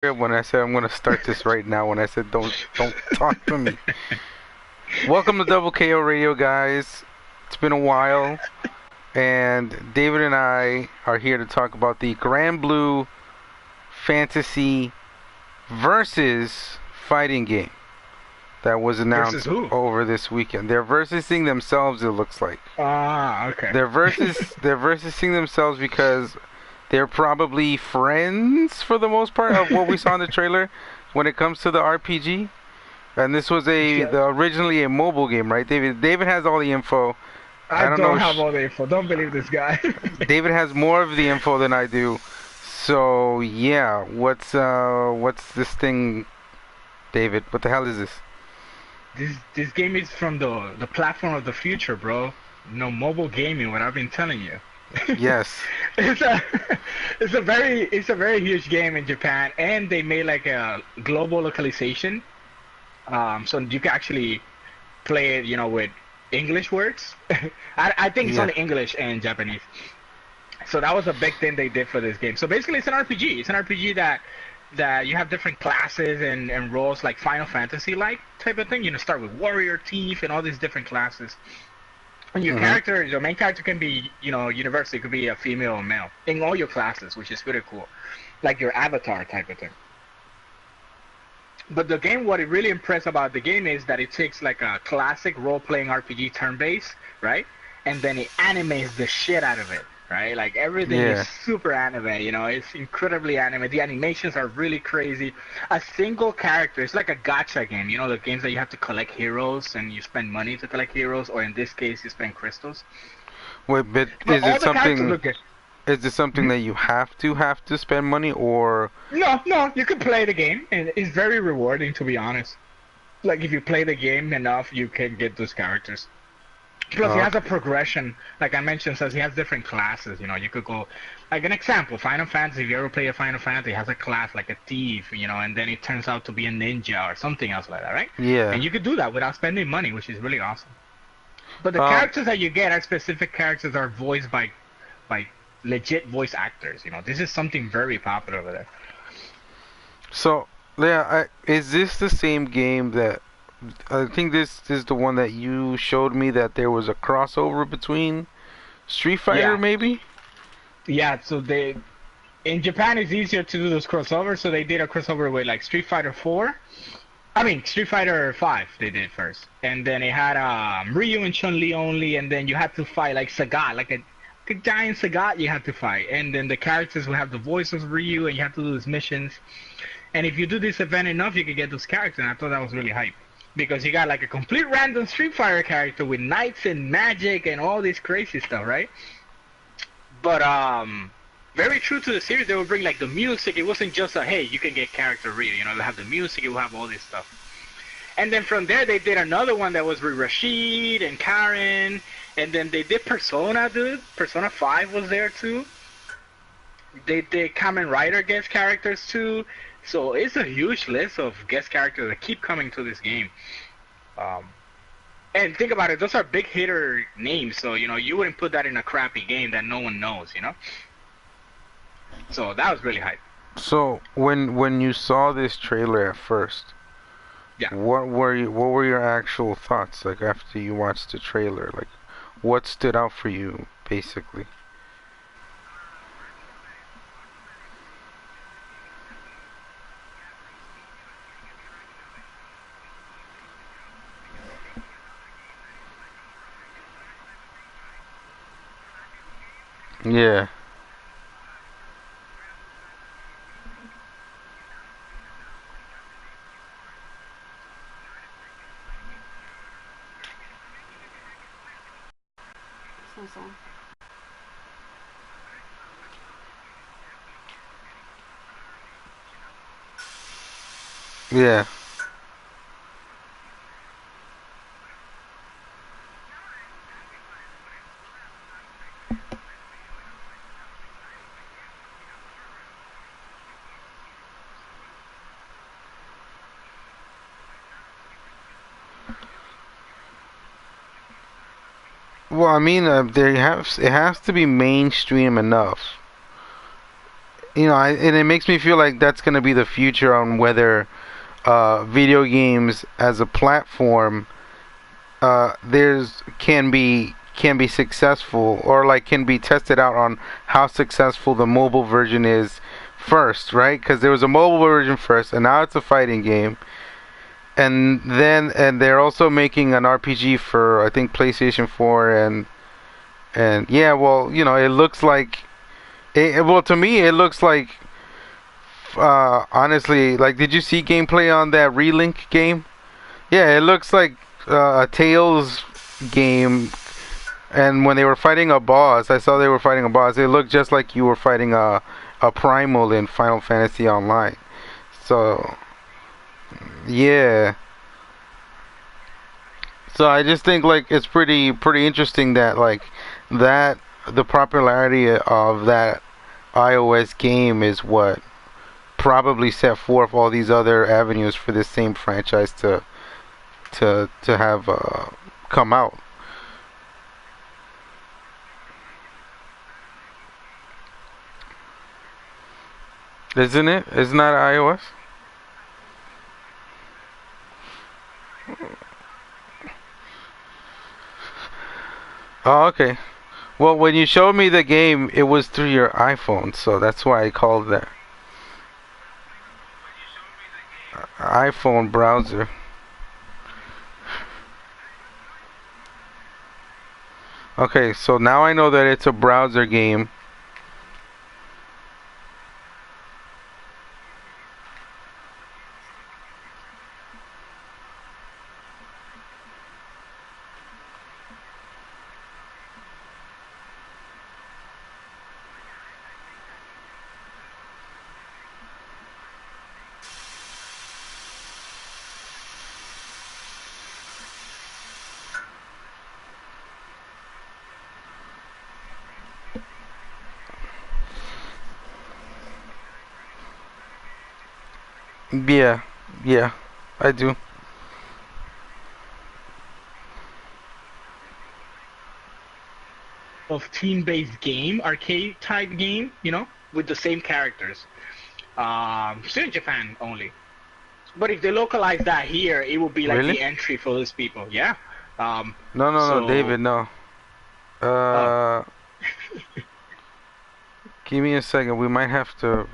When I said I'm gonna start this right now, when I said don't talk to me. Welcome to Double KO Radio, guys. It's been a while, and David and I are here to talk about the GranBlue Fantasy versus fighting game that was Versus announced who? over this weekend. They're versing themselves, it looks like. Ah, okay. They're versing themselves because they're probably friends for the most part of what we saw in the trailer when it comes to the RPG. And this was Yeah, originally a mobile game, right? David has all the info. I I don't don't know. have all the info. Don't believe this guy. David has more of the info than I do. So yeah, what's this thing, David? What the hell is this? This game is from the platform of the future, bro. No mobile gaming. What I've been telling you. Yes. It's a it's a very huge game in Japan, and they made like a global localization. So you can actually play it, with English words. I think it's Yeah. only English and Japanese. So that was a big thing they did for this game. So basically, it's an RPG. It's an RPG that you have different classes and roles like Final Fantasy like type of thing. Start with warrior, thief, and all these different classes. And Mhm. your main character can be, universal. It could be a female or male in all your classes, which is pretty cool, like your avatar type of thing. But the game, what it really impressed about the game is that it takes like a classic role-playing RPG turn-based, right? And then it animates the shit out of it, right? Like everything is Yeah. super anime, it's incredibly anime. The animations are really crazy. A single character, it's like a gacha game, the games that you have to collect heroes and you spend money to collect heroes, or in this case, you spend crystals. Wait, but But all the characters look good. is it something Mhm. that you have to spend money or No, no, you can play the game, and it's very rewarding, to be honest. Like if you play the game enough, you can get those characters. Plus, he has a okay. progression, like I mentioned, says he has different classes. You could go, like an example, Final Fantasy. If you ever play a Final Fantasy, it has a class like a thief, and then it turns out to be a ninja or something else like that, right? Yeah. And you could do that without spending money, which is really awesome. But the Um characters that you get are specific characters are voiced by legit voice actors. This is something very popular over there. so yeah, is this the same game that I think this is the one that you showed me that there was a crossover between Street Fighter, Yeah, maybe? yeah. So they in Japan it's easier to do those crossovers, so they did a crossover with like Street Fighter 4. I mean Street Fighter 5 they did first. And then it had Ryu and Chun-Li only, and then you had to fight like Sagat, like a giant Sagat you had to fight. And then the characters will have the voice of Ryu and you have to do these missions. And if you do this event enough you can get those characters, and I thought that was really hype. Because you got like a complete random Street Fighter character with knights and magic and all this crazy stuff, right? But very true to the series. They would bring like the music. It wasn't just a hey, you can get character real. They have the music. You have all this stuff. And then from there, they did another one that was with Rashid and Karen. And then they did Persona, dude. Persona 5 was there too. They did Kamen Rider guest characters too. So it's a huge list of guest characters that keep coming to this game. Um, and think about it, those are big hitter names. So you wouldn't put that in a crappy game that no one knows. So that was really hype. So when you saw this trailer at first, Yeah. what were your actual thoughts like after you watched the trailer? Like what stood out for you basically? Yeah. So sad. Yeah. Well, I mean, it has to be mainstream enough and it makes me feel like that's going to be the future on whether video games as a platform there's can be successful or like can be tested out on how successful the mobile version is first, right? Because there was a mobile version first, and now it's a fighting game, and they're also making an RPG for I think PlayStation 4 and yeah, well, it looks like well to me it looks like honestly, like, did you see gameplay on that Relink game? Yeah, it looks like a Tales game. And when they were fighting a boss, I saw they were fighting a boss. It looked just like you were fighting a primal in Final Fantasy Online. So yeah. So I just think like it's pretty interesting that like that the popularity of that iOS game is what probably set forth all these other avenues for this same franchise to have come out. Isn't it? Isn't that iOS? Oh, okay. Well, when you showed me the game, it was through your iPhone, so that's why I called that iPhone browser. Okay, so now I know that it's a browser game. Yeah, yeah, I do. Of team-based game, arcade type game, with the same characters. Still in Japan only. But if they localize that here, it will be like Really? the entry for those people. Yeah. Um, No, no, no, so, David, no. oh, Uh, Give me a second. We might have to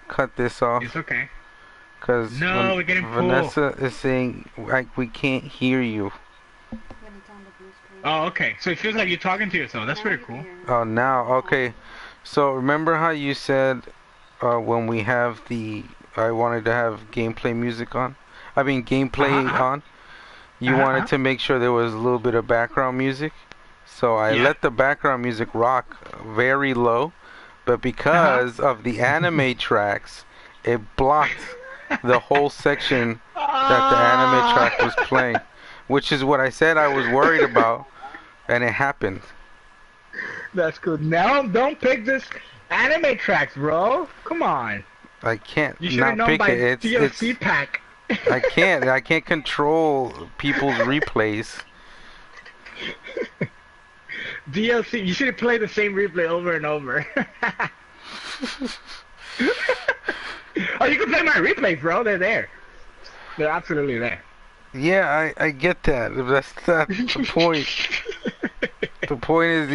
cut this it's off okay. because No, we're getting full. Vanessa is saying like we can't hear you. Oh, okay. So it feels like you're talking to yourself. That's pretty cool. Oh, now, okay. So remember how you said when we have I wanted to have gameplay music on? I mean, gameplay Uh-huh, on? You uh-huh, wanted uh-huh. to make sure there was a little bit of background music. So I Yeah. let the background music rock very low, but Uh-huh. because of the anime tracks, it blocked the whole section that the anime track was Ah! playing, which is what I said I was worried about, and it happened. That's good. Now, don't pick this anime tracks, bro. Come on. I can't You should have not known pick it. by It's DLC pack. I can't control people's replays. DLC. You should have played the same replay over and over. Oh, you can play my replays, bro. They're there. They're absolutely there. Yeah, I get that. That's not the point. The point is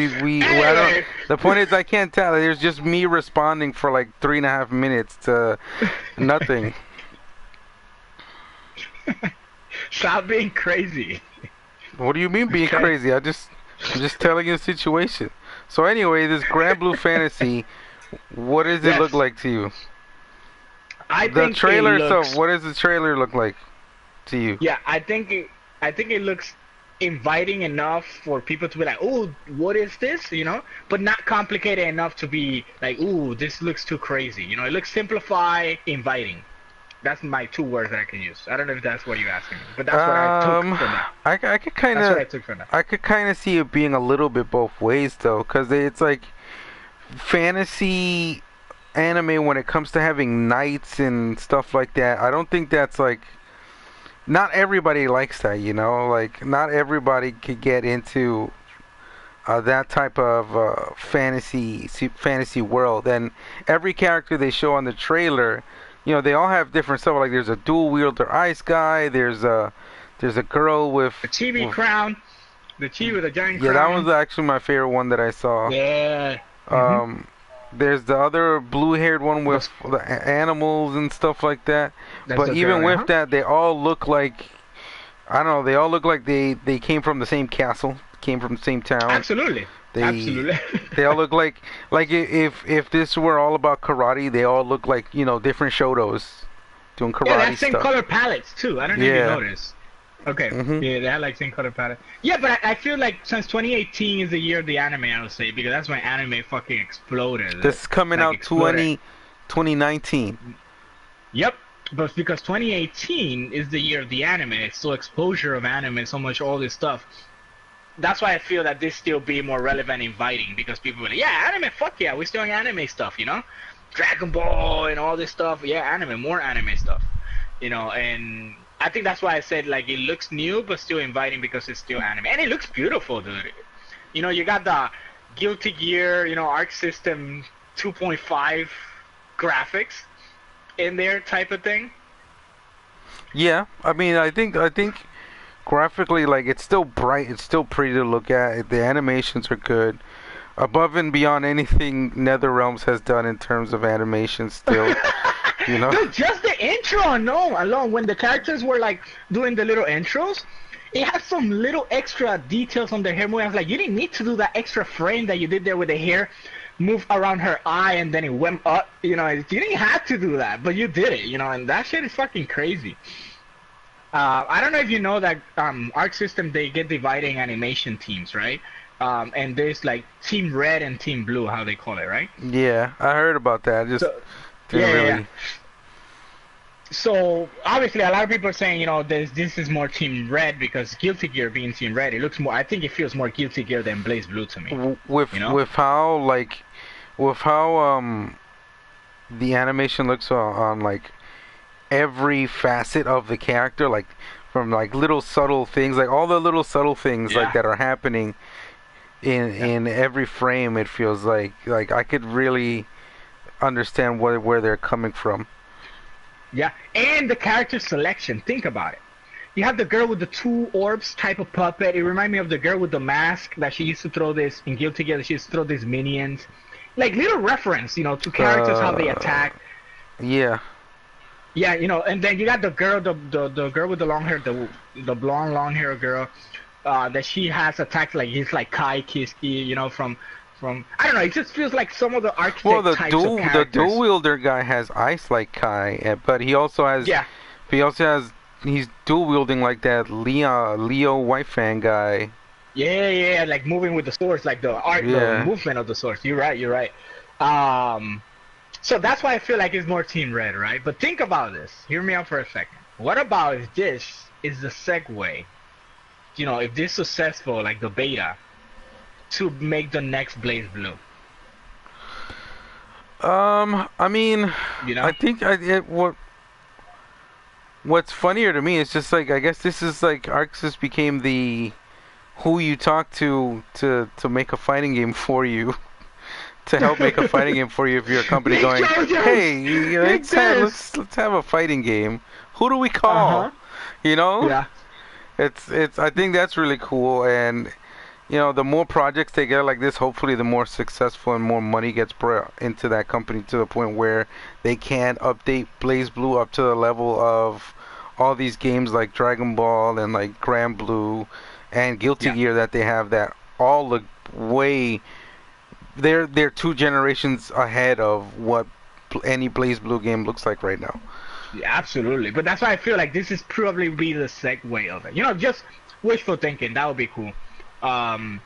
I don't. Anyway, The point is I can't tell. There's just me responding for like 3.5 minutes to nothing. stop being crazy. What do you mean being Okay. crazy? I'm just telling you the situation. So anyway, this Grand Blue Fantasy, what does it look Yes, like to you? I The think it trailer. So looks. what does the trailer look like to you? Yeah, I think it looks inviting enough for people to be like, "Oh, what is this?" but not complicated enough to be like, "Ooh, this looks too crazy." It looks simplified, inviting. That's my two words that I can use. I don't know if that's what you're asking me, but that's what I took Um, from that. I could kind That's what I of took from that. I could kind of see it being a little bit both ways though, because it's like fantasy anime when it comes to having knights and stuff like that. I don't think that's like not everybody likes that, Like not everybody could get into that type of fantasy world. And every character they show on the trailer, they all have different stuff. Like there's a dual wielder ice guy. There's a girl with the chibi crown, the chi with a giant yeah, crown. that was actually my favorite one that I saw. Yeah. There's the other blue-haired one with the animals and stuff like that. But even with that, they all look like, I don't know, they all look like they came from the same castle, came from the same town. Absolutely. Absolutely. They all look like if this were all about karate, they all look like, different shotos doing karate yeah, that same stuff. color palettes too. I don't know if you noticed. Okay. Yeah, they had like same color palette. Yeah, but I feel like since 2018 is the year of the anime, I would say, because that's when anime fucking exploded. This is coming out 2019. Yep. But because 2018 is the year of the anime, so exposure of anime, so much all this stuff. That's why I feel that this still be more relevant, inviting, because people are like, yeah, anime, fuck yeah, we're still doing anime stuff, Dragon Ball and all this stuff. Yeah, anime, more anime stuff, and I think that's why I said, like, it looks new, but still inviting because it's still anime. And it looks beautiful, dude. You got the Guilty Gear, Arc System 2.5 graphics in there type of thing. Yeah, I mean, I think graphically, like, it's still bright, it's still pretty to look at. The animations are good. Above and beyond anything NetherRealms has done in terms of animation still. Dude, just the intro alone, when the characters were like doing the little intros, it had some little extra details on their hair moving. I was like, you didn't need to do that extra frame that you did there with the hair move around her eye and then it went up. You didn't have to do that, but you did it. And that shit is fucking crazy. I don't know if you know that Arc System, they get dividing animation teams, right? And there's like Team Red and Team Blue, how they call it, right? Yeah, I heard about that. Yeah. So obviously, a lot of people are saying, this is more Team Red because Guilty Gear being Team Red, it looks more. I think it feels more Guilty Gear than Blaze Blue to me. With how the animation looks on like every facet of the character, like from like little subtle things, like all the little subtle things like that are happening in every frame. It feels like I could really understand where they're coming from. Yeah, and the character selection. Think about it. You have the girl with the 2 orbs type of puppet. It reminds me of the girl with the mask that she used to throw this in Guilty Gear. She used to throw these minions, like little reference, to characters how they attack. Yeah. Yeah, and then you got the girl, the girl with the long hair, the blonde long hair girl, that she has attacked like he's like Kai Kiski, from I don't know. It just feels like some of the architect types of characters. The dual wielder guy has ice like Kai, but he also has. Yeah. He's dual wielding like that Leo White Fan guy. Yeah, like moving with the swords, like the movement of the swords. You're right. So that's why I feel like it's more Team Red, right? But think about this. Hear me out for a second. What about if this is the segue? If this is successful, like the beta, to make the next Blaze Blue. I mean, I think what's funnier to me is just like, I guess this is like Arxis became the who you talk to make a fighting game for you. To help make a fighting game for you if you're a company going, hey, let's have a fighting game. Who do we call? Yeah. It's I think that's really cool, and the more projects they get like this, hopefully the more successful and more money gets brought into that company to the point where they can update Blaze Blue up to the level of all these games like Dragon Ball and like GranBlue and Guilty Gear that they have that all look way. They're 2 generations ahead of what any Blaze Blue game looks like right now. Yeah, absolutely. But that's why I feel like this is probably be the segue of it. Just wishful thinking. That would be cool. But I'm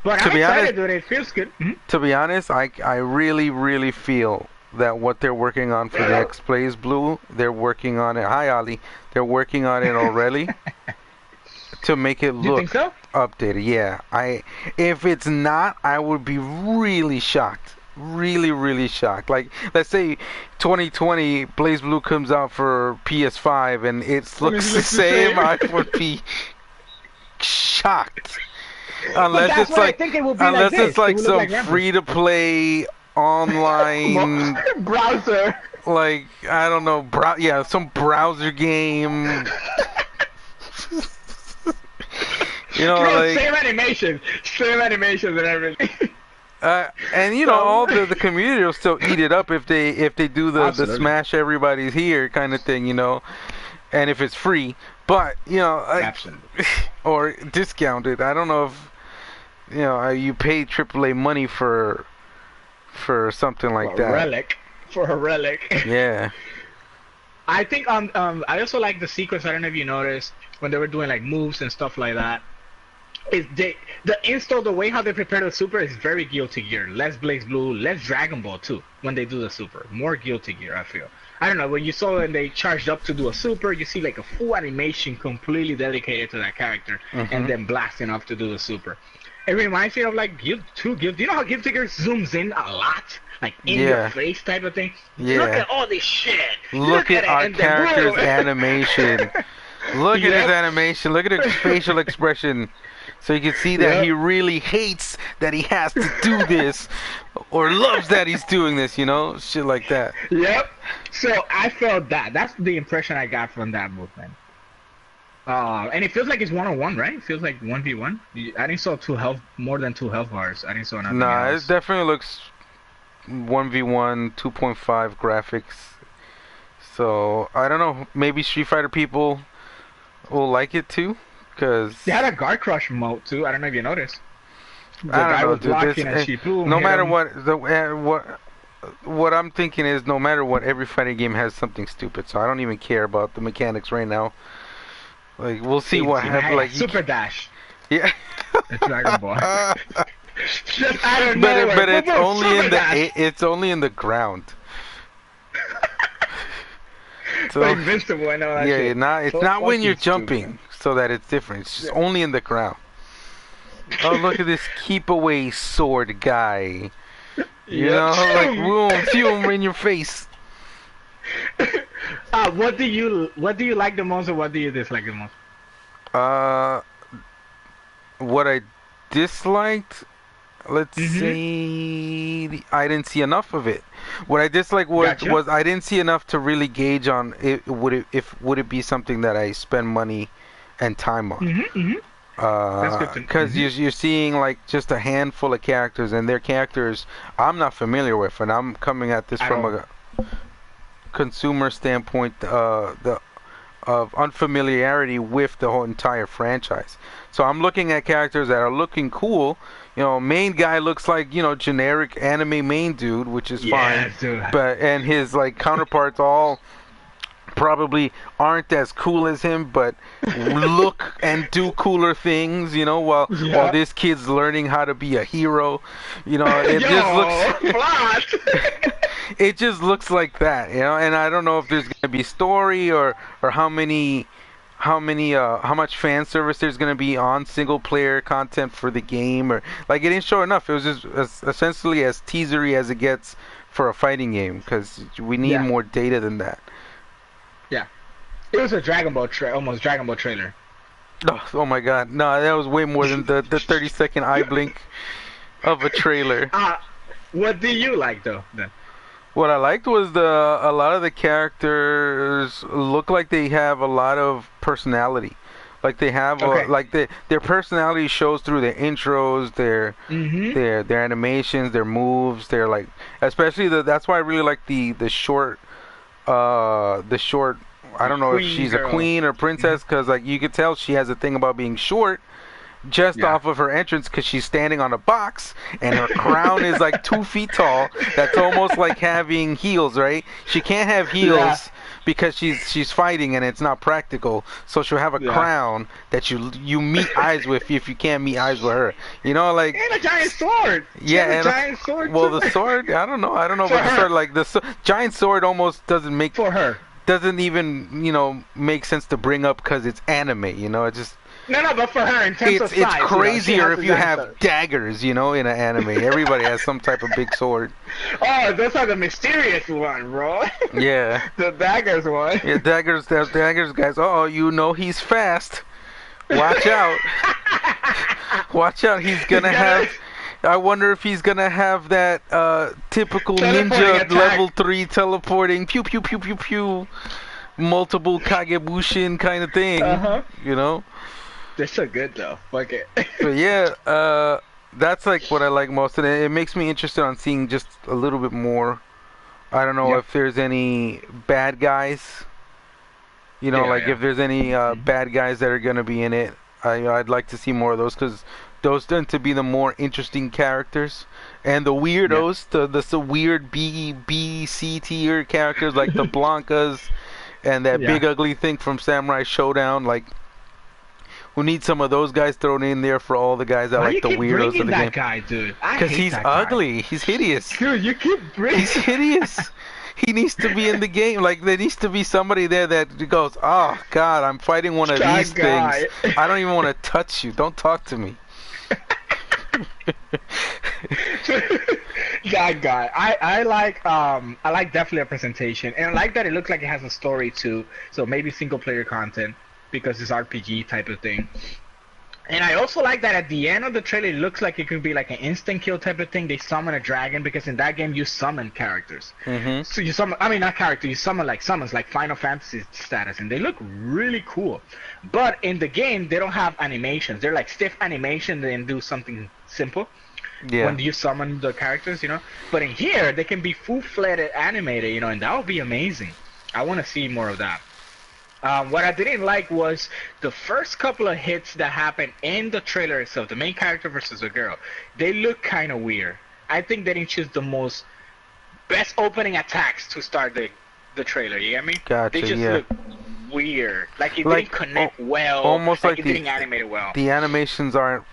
excited, dude. It feels good. Mm-hmm. To be honest, I really, really feel that what they're working on for the next Blaze Blue, they're working on it. Hi, Ali. They're working on it already to make it look updated. Yeah. If it's not, I would be really shocked. Really, really shocked. Like, let's say 2020 Blaze Blue comes out for PS5 and it looks the same. I would be shocked. But Unless that's it's why I like, think it will be like unless this. it's like It will some look like free-to-play online, browser. like I don't know, some browser game. You know, Bro, like same animations and everything. and you know, all the community will still eat it up if they do the Absolutely. smash everybody's here kind of thing, you know, and if it's free, but you know, Absolutely. or discounted. I don't know if you know you pay AAA money for something like that. For a relic. Yeah. I think I also like the sequence. I don't know if you noticed when they were doing like moves and stuff like that. Is the install, the way how they prepare the super is very Guilty Gear. Less Blaze Blue, less Dragon Ball too. When they do the super, more Guilty Gear. I feel. I don't know, when you saw when they charged up to do a super, you see like a full animation completely dedicated to that character, and then blasting up to do the super. It reminds me of like Guild 2. Do you know how Guilty Gear zooms in a lot? Like in your face type of thing? Yeah. Look at all this shit. Look at our character's animation. Look at his animation. Look at his facial expression. So you can see that he really hates that he has to do this, or loves that he's doing this, you know? Shit like that. Yep. So I felt that. That's the impression I got from that movement. And it feels like it's 1-on-1, right? It feels like 1v1. I didn't saw more than 2 health bars. I didn't saw nothing else. It definitely looks 1v1, 2.5 graphics. So, I don't know. Maybe Street Fighter people will like it too. Cause they had a guard crush mode too. I don't know if you noticed. The I guy don't know, was blocking and she boom. No matter what I'm thinking is, no matter what, every fighting game has something stupid. So I don't even care about the mechanics right now. Like we'll see what happens. Like Super Dash. Yeah. The Dragon Ball. Just out of nowhere. But it's only in the ground. So invincible, I know that. Yeah, shit. It's not when you're jumping, so that it's different. It's just only in the ground. Oh, look at this keep away sword guy. You know, like boom, phew, in your face. What do you like the most, or what do you dislike the most? What I disliked, let's say, I didn't see enough of it. What I disliked was I didn't see enough to really gauge on it. Would it be something that I spend money and time on? Because you're seeing like just a handful of characters, and their characters I'm not familiar with, and I'm coming at this from a consumer standpoint of unfamiliarity with the whole entire franchise. So I'm looking at characters that are looking cool. You know, main guy looks like, you know, generic anime main dude, which is fine. Dude. But and his like counterparts all probably aren't as cool as him, but look and do cooler things, you know, while this kid's learning how to be a hero. You know, it just looks it just looks like that, you know, and I don't know if there's gonna be story or how much fan service there's gonna be on single player content for the game, or like it didn't show enough. It was just essentially as teasery as it gets for a fighting game, because we need more data than that. Yeah, it was a Dragon Ball almost Dragon Ball trailer. Oh my god, no, that was way more than the 30-second eye blink of a trailer. What do you like though then? What I liked was a lot of the characters look like they have a lot of personality. Like they have their personality shows through their intros, their animations, their moves. They're like, especially that's why I really like the short. I don't know if she's a queen or princess, because like you could tell she has a thing about being short. Just off of her entrance, because she's standing on a box and her crown is like 2 feet tall. That's almost like having heels, right? She can't have heels because she's fighting and it's not practical. So she'll have a crown that you meet eyes with if you can't meet eyes with her. You know, like, and a giant sword. Yeah, and a giant sword. Well, the sword, I don't know about the sword. Like the giant sword almost doesn't make for her. Doesn't even, you know, make sense to bring up because it's anime. You know, it just. No, but for her, in terms of size, it's crazier if you have sword. daggers, you know, in an anime. Everybody has some type of big sword. Oh, those are the mysterious one, bro. Yeah. The daggers one. Yeah, daggers, guys. Oh, you know he's fast. Watch out. Watch out, he's gonna have. I wonder if he's gonna have that typical Teleporting ninja attack. level 3 teleporting, pew pew pew pew pew, multiple Kagebushin kind of thing. You know. They're so good though. Fuck it. But yeah, that's like what I like most, and it makes me interested on seeing just a little bit more. I don't know Yep. if there's any bad guys. You know, Yeah, like yeah. if there's any bad guys that are gonna be in it. I'd like to see more of those because those tend to be the more interesting characters, and the weirdos, the weird B C tier characters like the Blancas and that Yeah. big ugly thing from Samurai Showdown. Like, we need some of those guys thrown in there for all the guys that Why like you the keep weirdos bringing of the that game. guy, dude? I Because hate he's that guy. ugly. He's hideous. Dude, you keep bringing. He's hideous. He needs to be in the game. Like, there needs to be somebody there that goes, oh, God, I'm fighting one of That these guy. things. I don't even want to touch you. Don't talk to me. That guy. I like definitely a presentation, and I like that it looks like it has a story too. So maybe single player content because it's RPG type of thing. And I also like that at the end of the trailer, it looks like it could be like an instant kill type of thing. They summon a dragon because in that game you summon characters. Mm-hmm. So you summon, I mean not character, you summon like summons like Final Fantasy status, and they look really cool. But in the game, they don't have animations. They're like stiff animation, then do something simple. Yeah. When you summon the characters, you know. But in here, they can be full-fledged animated, you know, and that would be amazing. I want to see more of that. What I didn't like was the first couple of hits that happened in the trailer itself, the main character versus the girl. They look kind of weird. I think they didn't choose the most best opening attacks to start the trailer, you get me? Gotcha, They just yeah. look weird. Like it Like, didn't connect well. almost like it the- didn't animate it well. The animations aren't,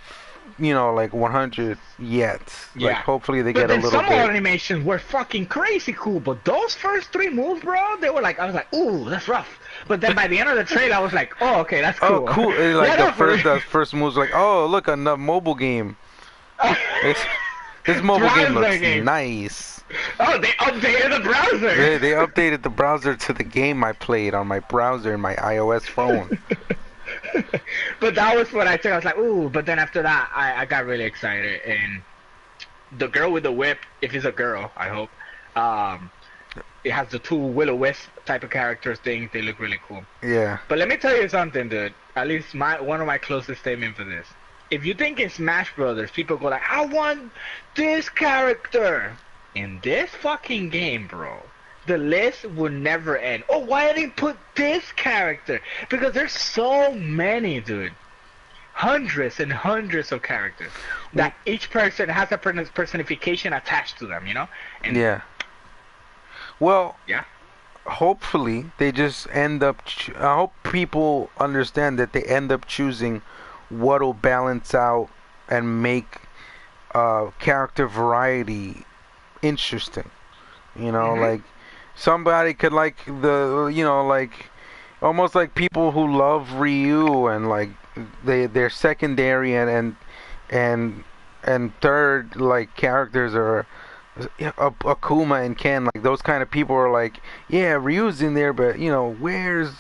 you know, like 100 yet. Like, Yeah. hopefully they But get a then little some bit. animations were fucking crazy cool, but those first 3 moves, bro, they were like, I was like, ooh, that's rough. But then by the end of the trailer, I was like, oh, okay, that's cool. Oh, cool. It's like Yeah, the no, for first move's like, oh, look, a mobile game. This mobile game Browser looks game. nice. Oh, they updated the browser. They updated the browser to the game I played on my browser in my iOS phone. But that was what I took. I was like, ooh. But then after that, I got really excited. And the girl with the whip, if it's a girl, I hope, it has the 2 will-o-wisp type of characters thing. They look really cool. Yeah. But let me tell you something, dude. At least one of my closest statements for this. If you think in Smash Brothers, people go like, I want this character. In this fucking game, bro, the list will never end. Oh, why didn't they put this character? Because there's so many, dude. Hundreds and hundreds of characters. That each person has a personification attached to them, you know? And Yeah. Well, Yeah. hopefully they just end up. I hope people understand that they end up choosing what'll balance out and make character variety interesting. You know, Mhm. like somebody could like like almost like people who love Ryu and like they're secondary and third like characters are Akuma and Ken, like those kind of people are like, yeah, Ryu's in there, but you know, where's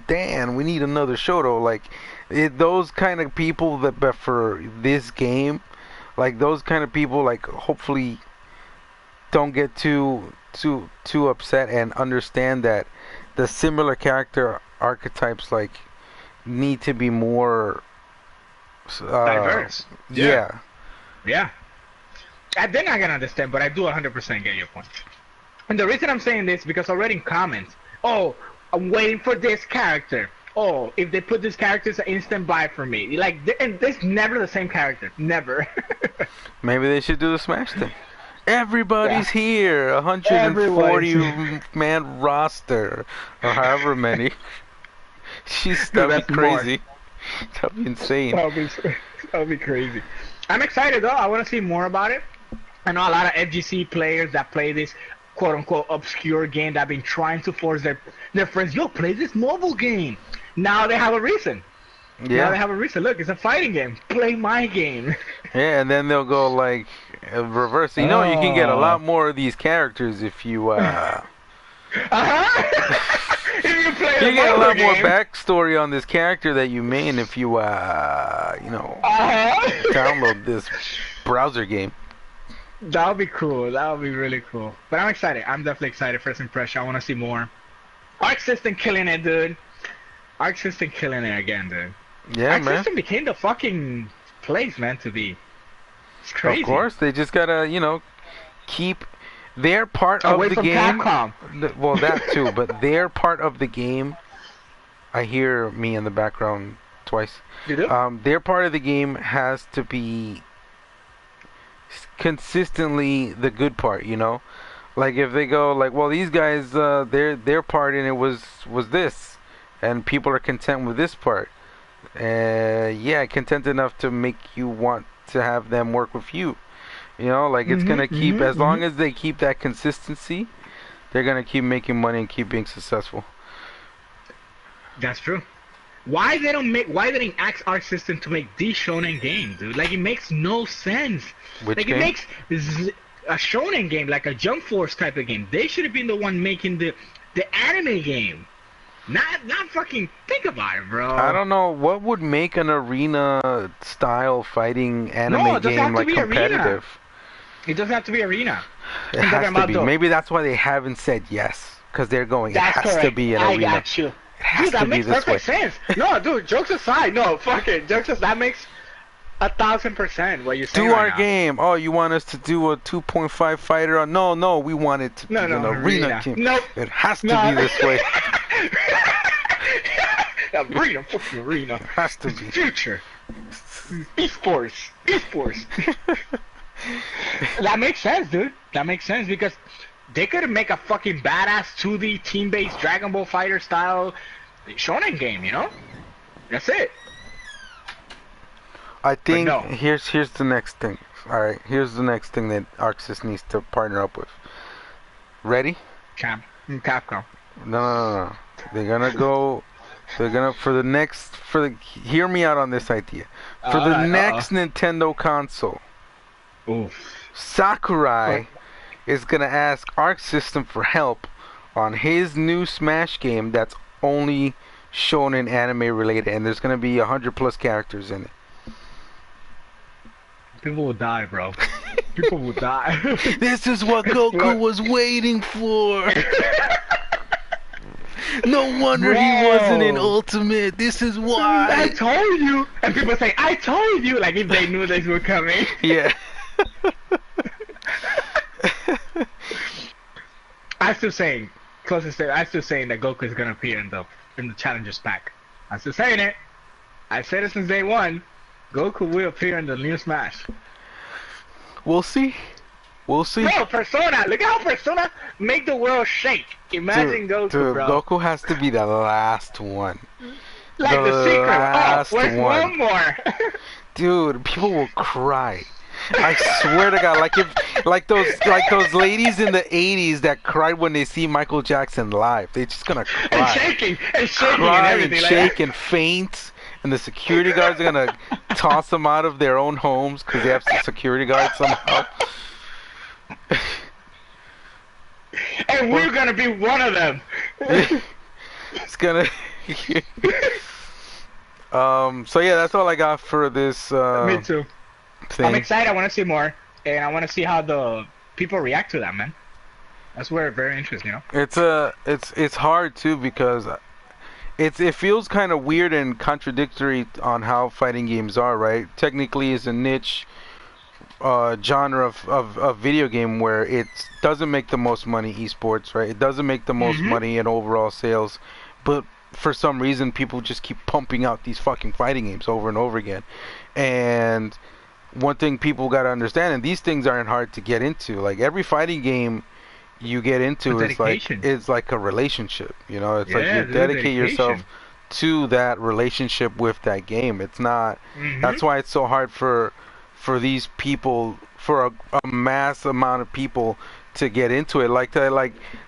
Dan? We need another Shoto. Like those kind of people but for this game, like those kind of people, like hopefully don't get too upset and understand that the similar character archetypes like need to be more Diverse. Yeah. Yeah. They're not gonna understand, but I do 100% get your point. And the reason I'm saying this because already in comments, oh, I'm waiting for this character. Oh, if they put this character, it's an instant buy for me. Like, and there's never the same character, never. Maybe they should do the Smash thing. Everybody's here, Everybody's 140 man roster, or however many. That'd That's be crazy. That'd be insane. That'll be crazy. I'm excited though. I want to see more about it. I know a lot of FGC players that play this quote-unquote obscure game that have been trying to force their friends, yo, play this mobile game. Now they have a reason. Now they Yeah, have a reason. Look, it's a fighting game. Play my game. yeah, and then they'll go like reverse. You know, you can get a Oh. lot more of these characters if you Uh-huh. if you play You the get a mobile lot more game. backstory on this character that you made if you, download this browser game. That would be cool. That would be really cool. But I'm excited. I'm definitely excited. First impression. I want to see more. Arc System killing it, dude. Arc System killing it again, dude. Yeah, Arc man. System became the fucking place, man, to be. It's crazy. Of course, they just gotta, keep their part Away of the from game. Capcom. Well, that too, but their part of the game. I hear me in the background twice. You do? Their part of the game has to be consistently the good part, Like if they go like, well, these guys, their part in it was this, and people are content with this part. Yeah, content enough to make you want to have them work with you. Like it's gonna keep as long as they keep that consistency, they're gonna keep making money and keep being successful. That's true. Why they didn't ask Arc System to make the shonen game, dude? Like, it makes no sense. Which like game? It makes a shonen game, like a Jump Force type of game. They should have been the one making the anime game. Not fucking think about it, bro. I don't know what would make an arena style fighting anime game like competitive. Arena. It doesn't have to be arena. It has to be. Maybe that's why they haven't said yes, because they're going. That's it has correct. to be an I arena. got you. It has Dude, that to be makes this way. perfect sense. No, dude, jokes aside, no, fuck it. That makes 1,000% what you're saying. Do right our now. game. Oh, you want us to do a 2.5 fighter? No, we want it to be an arena game. Nope. It has to be this way. Arena, fucking arena. It has to be. Future. Esports. That makes sense, dude. That makes sense because they could make a fucking badass 2D team-based Dragon Ball Fighter style shonen game, That's it. I think no. here's the next thing. All right, here's the next thing that ArcSys needs to partner up with. Ready? Capcom. No. They're gonna go. They're gonna hear me out on this idea. For the next Nintendo console, Sakurai is gonna ask Arc System for help on his new Smash game that's only shown in anime related, and there's gonna be 100+ characters in it. People will die, bro. People will die. This is what Goku was waiting for. No wonder he wasn't in Ultimate. This is why. I told you. And people say, I told you. Like if they knew this were coming. Yeah. I'm still saying that Goku is gonna appear in the Challengers pack. I'm still saying it. I said it since day one. Goku will appear in the new Smash. We'll see. Bro, Persona! Look at how Persona make the world shake. Imagine Goku, bro. Goku has to be the last one. Like the secret. Oh, where's one more? Dude, people will cry. I swear to God, like those ladies in the 80s that cried when they see Michael Jackson live. They're just gonna cry. And shaking Cry and everything. and like shake that. and faint. And the security guards are gonna toss them out of their own homes because they have some security guards somehow. And we're gonna be one of them. It's gonna. So yeah, that's all I got for this. Me too. Thing. I'm excited. I want to see more, and I want to see how the people react to that, man. That's where very interesting, It's hard too because it feels kind of weird and contradictory on how fighting games are, right? Technically, it's a niche genre of video game where it doesn't make the most money, esports, right? It doesn't make the most money in overall sales, but for some reason people just keep pumping out these fucking fighting games over and over again. And one thing people got to understand, and these things aren't hard to get into, like every fighting game you get into is like a relationship, it's like you dedicate yourself to that relationship with that game. It's not that's why it's so hard for these people, for a mass amount of people to get into it. Like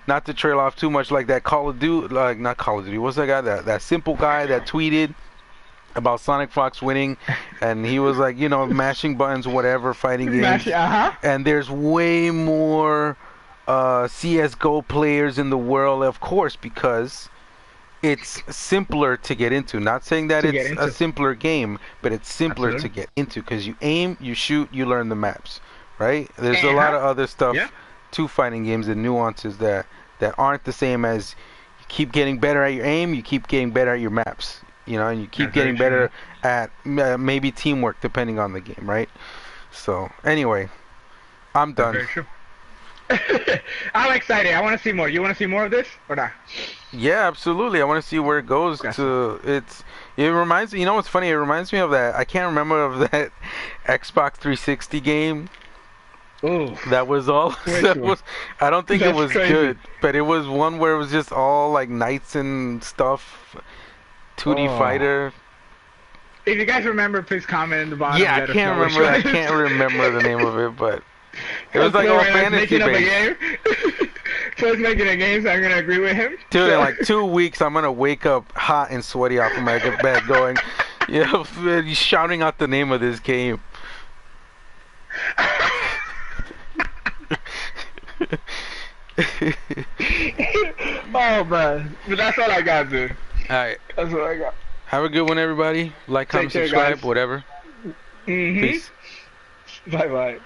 not to trail off too much, like that Call of Duty, like not Call of Duty, what's that guy, that simple guy that tweeted about Sonic Fox winning, and he was like, mashing buttons, whatever, fighting games. And there's way more CS:GO players in the world, of course, because it's simpler to get into. Not saying that To get it's a into. simpler game, but it's simpler Absolutely. to get into because you aim, you shoot, you learn the maps, right? There's a And lot of other stuff yeah. to fighting games and nuances that aren't the same as you keep getting better at your aim, you keep getting better at your maps, you know, and you keep That's very getting true. better at maybe teamwork depending on the game, right? So anyway, I'm That's done. very true. I'm excited. I want to see more. You want to see more of this or not? Yeah, absolutely. I want to see where it goes Gotcha. to. It reminds me. You know what's funny? It reminds me of that. I can't remember of that Xbox 360 game. Ooh, That was all. which That one? was. I don't think it That's was crazy. good, but it was one where it was just all like knights and stuff. 2D Oh. fighter. If you guys remember, please comment in the bottom. Yeah, I Let us can't know which remember. one I it is. can't remember the name of it, but it was That's like no all way that's fantasy making up a based. game. First making a game, so I'm gonna agree with him. Dude, in So- like 2 weeks, I'm gonna wake up hot and sweaty off of my bed, going, you know, shouting out the name of this game. Oh man, but that's all I got, dude. All right, That's all I got. have a good one, everybody. Like, Take comment, care, subscribe, guys. whatever. Mhm. Peace. Bye bye.